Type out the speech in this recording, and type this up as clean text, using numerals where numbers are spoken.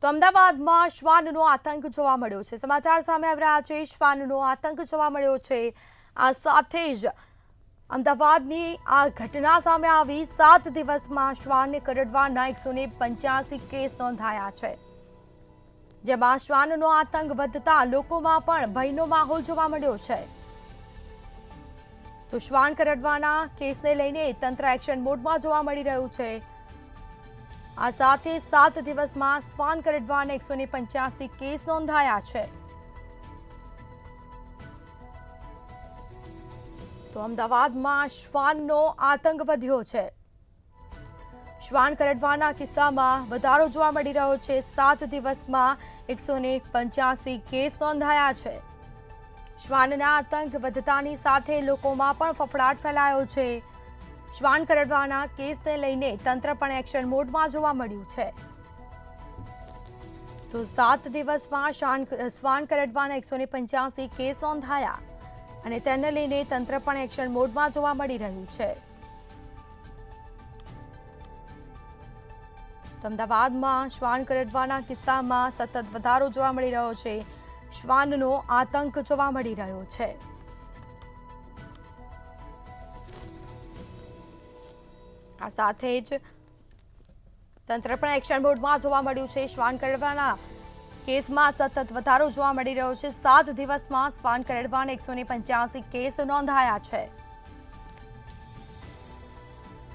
તો અમદાવાદમાં શ્વાનનો આતંક જોવા મળ્યો છે। સમાચાર સામે આવી રહ્યા છે। શ્વાનનો આતંક જોવા મળ્યો છે। આ સાથે જ અમદાવાદની આ ઘટના સામે આવી। 7 દિવસમાં શ્વાનને કરડવાના 185 કેસ નોંધાયા છે, જેમાં શ્વાનનો આતંક વધતા લોકોમાં પણ ભયનો માહોલ જોવા મળ્યો છે। તો શ્વાન કરડવાના કેસને લઈને તંત્ર એક્શન મોડમાં જોવા મળી રહ્યું છે। આ સાથે 7 દિવસમાં શ્વાન કરડવાના 185 કેસ નોંધાયા છે। તો અમદાવાદમાં શ્વાનનો આતંક વધ્યો છે। શ્વાન કરડવાના કિસ્સામાં વધારો જોવા મળી રહ્યો છે। 7 દિવસમાં 185 કેસ નોંધાયા છે। શ્વાનના આતંક વધતાની સાથે લોકોમાં પણ ફફડાટ ફેલાયો છે। શ્વાન કરડવાના કેસને લઈને તંત્ર પણ એક્શન મોડમાં જોવા મળ્યું છે। તો 7 દિવસમાં શ્વાન કરડવાના 185 કેસ નોંધાયા અને તેને લઈને તંત્ર પણ એક્શન મોડમાં જોવા મળી રહ્યું છે। તો અમદાવાદમાં શ્વાન કરડવાના કિસ્સામાં સતત વધારો જોવા મળી રહ્યો છે। શ્વાનનો આતંક જોવા મળી રહ્યો છે। આ સાથે જ તંત્ર પણ એક્શન મોડમાં જોવા મળ્યું છે। શ્વાન કરડવાના કેસમાં સતત વધારો જોવા મળી રહ્યો છે। 7 દિવસમાં શ્વાન કરડવાના 185 કેસ નોંધાયા છે।